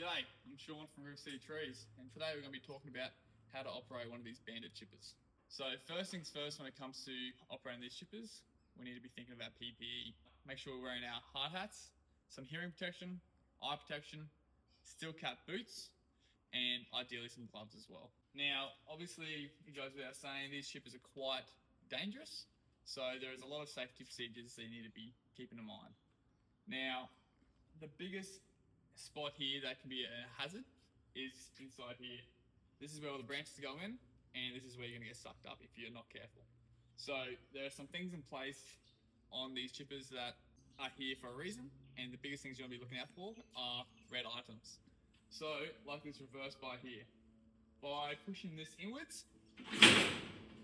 G'day, I'm Sean from River City Trees, and today we're going to be talking about how to operate one of these banded chippers. So first things first, when it comes to operating these chippers, we need to be thinking about PPE. Make sure we're wearing our hard hats, some hearing protection, eye protection, steel cap boots, and ideally some gloves as well. Now, obviously, it goes without saying, these chippers are quite dangerous, so there is a lot of safety procedures that you need to be keeping in mind. Now, the biggest spot here that can be a hazard is inside here. This is where all the branches go in, and this is where you're going to get sucked up if you're not careful. So there are some things in place on these chippers that are here for a reason, and the biggest things you're going to be looking out for are red items. So like this reverse bar here, by pushing this inwards,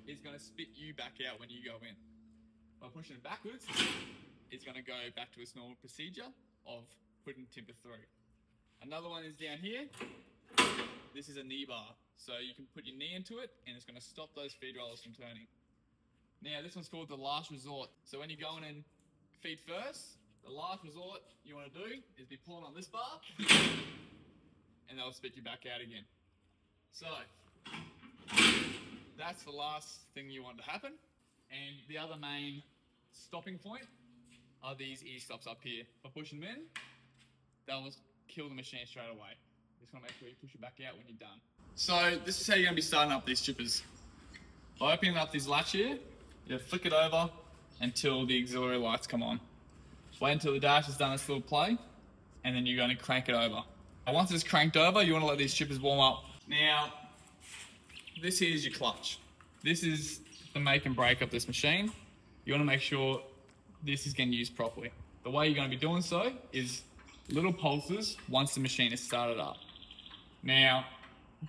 it's going to spit you back out when you go in. By pushing it backwards, it's going to go back to its normal procedure of putting timber through. Another one is down here. This is a knee bar. So you can put your knee into it and it's going to stop those feed rollers from turning. Now this one's called the last resort. So when you're going in feet first, the last resort you want to do is be pulling on this bar and they'll spit you back out again. So that's the last thing you want to happen. And the other main stopping point are these E-stops up here. By pushing them in, they'll kill the machine straight away. Just want to make sure you push it back out when you're done. So this is how you're going to be starting up these chippers. By opening up this latch here, you flick it over until the auxiliary lights come on. Wait until the dash has done its little play, and then you're going to crank it over. And once it's cranked over, you want to let these chippers warm up. Now, this here is your clutch. This is the make and break of this machine. You want to make sure this is getting used properly. The way you're going to be doing so is little pulses once the machine is started up. Now,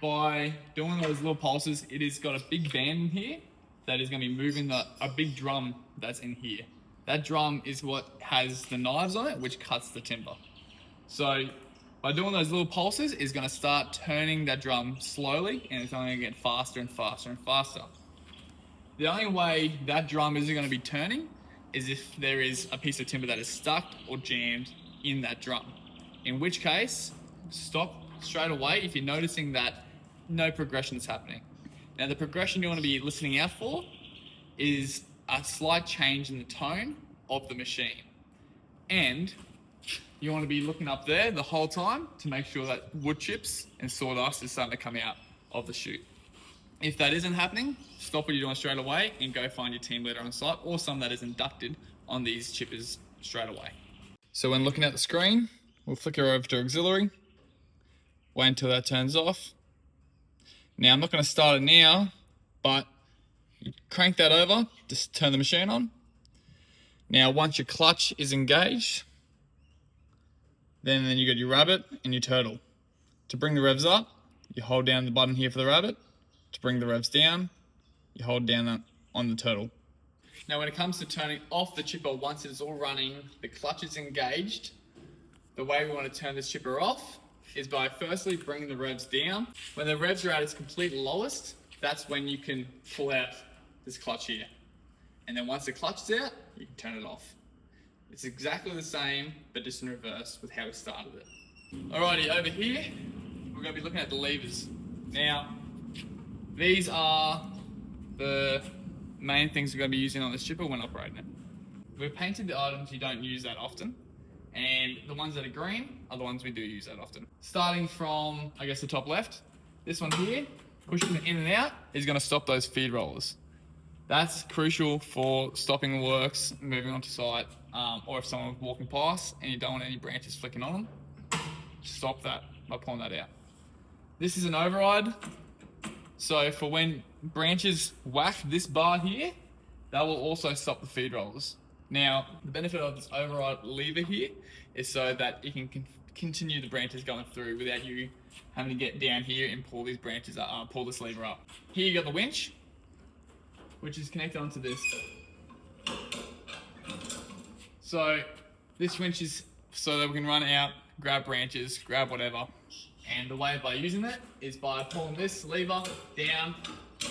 by doing those little pulses, it has got a big band in here that is going to be moving a big drum that's in here. That drum is what has the knives on it, which cuts the timber. So by doing those little pulses, it's going to start turning that drum slowly, and it's only going to get faster and faster and faster. The only way that drum isn't going to be turning is if there is a piece of timber that is stuck or jammed in that drum. In which case, stop straight away if you're noticing that no progression is happening. Now the progression you want to be listening out for is a slight change in the tone of the machine. And you want to be looking up there the whole time to make sure that wood chips and sawdust is starting to come out of the chute. If that isn't happening, stop what you're doing straight away and go find your team leader on site or someone that is inducted on these chippers straight away. So when looking at the screen, we'll flicker over to auxiliary, wait until that turns off. Now I'm not going to start it now, but you crank that over, just turn the machine on. Now once your clutch is engaged, then you got your rabbit and your turtle. To bring the revs up, you hold down the button here for the rabbit. To bring the revs down, you hold down on the turtle. Now when it comes to turning off the chipper once it's all running, the clutch is engaged, the way we want to turn this chipper off is by firstly bringing the revs down. When the revs are at its complete lowest, that's when you can pull out this clutch here. And then once the clutch is out, you can turn it off. It's exactly the same, but just in reverse with how we started it. Alrighty, over here, we're going to be looking at the levers. Now, these are the main things we're going to be using on this chipper when operating it. We've painted the items you don't use that often, and the ones that are green are the ones we do use that often. Starting from, I guess, the top left, this one here, pushing it in and out is going to stop those feed rollers. That's crucial for stopping the works, moving onto site, or if someone's walking past and you don't want any branches flicking on them, stop that by pulling that out. This is an override. So for when branches whack this bar here, that will also stop the feed rollers. Now, the benefit of this override lever here is so that it can continue the branches going through without you having to get down here and pull these branches up, pull this lever up. Here you got the winch, which is connected onto this. So this winch is so that we can run out, grab branches, grab whatever. And the way by using it is by pulling this lever down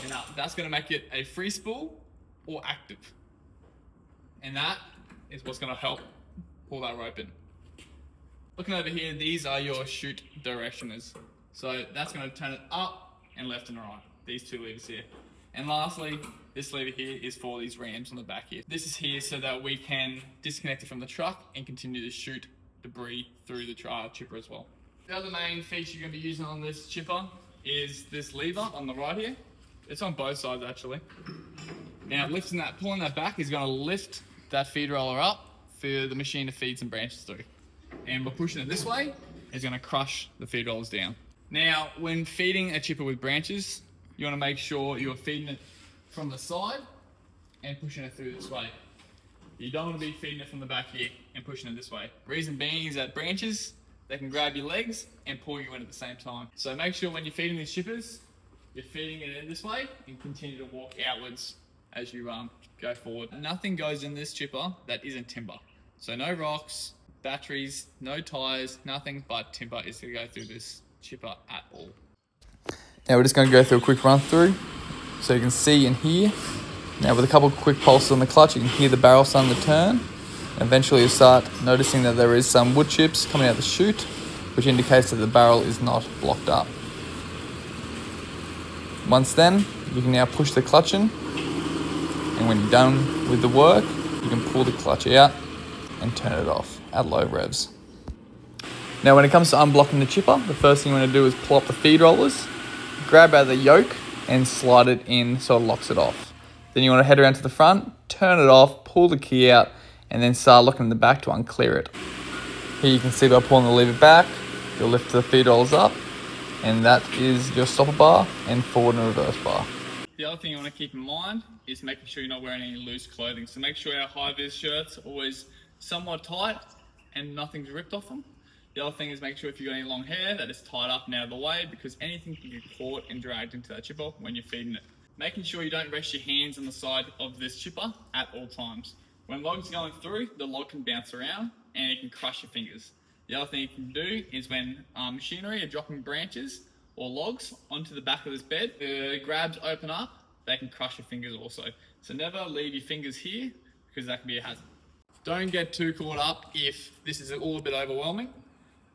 and up. That's going to make it a free spool or active. And that is what's going to help pull that rope in. Looking over here, these are your chute directioners. So that's going to turn it up and left and right. These two levers here. And lastly, this lever here is for these rams on the back here. This is here so that we can disconnect it from the truck and continue to shoot debris through the chipper as well. The other main feature you're going to be using on this chipper is this lever on the right here. It's on both sides actually. Now pulling that back is going to lift that feed roller up for the machine to feed some branches through. And by pushing it this way, it's going to crush the feed rollers down. Now, when feeding a chipper with branches, you want to make sure you're feeding it from the side and pushing it through this way. You don't want to be feeding it from the back here and pushing it this way. Reason being is that branches, they can grab your legs and pull you in at the same time. So make sure when you're feeding these chippers, you're feeding it in this way and continue to walk outwards as you go forward. Nothing goes in this chipper that isn't timber. So no rocks, batteries, no tires, nothing but timber is going to go through this chipper at all. Now we're just going to go through a quick run through so you can see and hear. Now with a couple of quick pulses on the clutch, you can hear the barrel starting to turn. Eventually you start noticing that there is some wood chips coming out the chute, which indicates that the barrel is not blocked up. Once then, you can now push the clutch in, and when you're done with the work, you can pull the clutch out and turn it off at low revs. Now when it comes to unblocking the chipper, the first thing you want to do is pull up the feed rollers, grab out the yoke and slide it in so it locks it off. Then you want to head around to the front, turn it off, pull the key out, and then start looking in the back to unclear it. Here you can see by pulling the lever back, you'll lift the feed rollers up, and that is your stopper bar and forward and reverse bar. The other thing you want to keep in mind is making sure you're not wearing any loose clothing. So make sure our high-vis shirts are always somewhat tight and nothing's ripped off them. The other thing is make sure if you've got any long hair that is tied up and out of the way, because anything can get caught and dragged into that chipper when you're feeding it. Making sure you don't rest your hands on the side of this chipper at all times. When logs are going through, the log can bounce around and it can crush your fingers. The other thing you can do is when machinery are dropping branches or logs onto the back of this bed, the grabs open up, they can crush your fingers also. So never leave your fingers here because that can be a hazard. Don't get too caught up if this is all a bit overwhelming.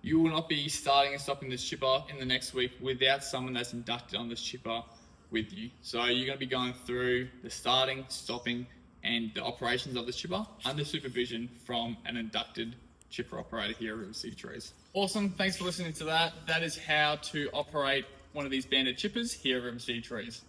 You will not be starting and stopping this chipper in the next week without someone that's inducted on this chipper with you. So you're going to be going through the starting, stopping, and the operations of this chipper under supervision from an inducted chipper operator here at River City Trees. Awesome, thanks for listening to that. That is how to operate one of these banded chippers here at River City Trees.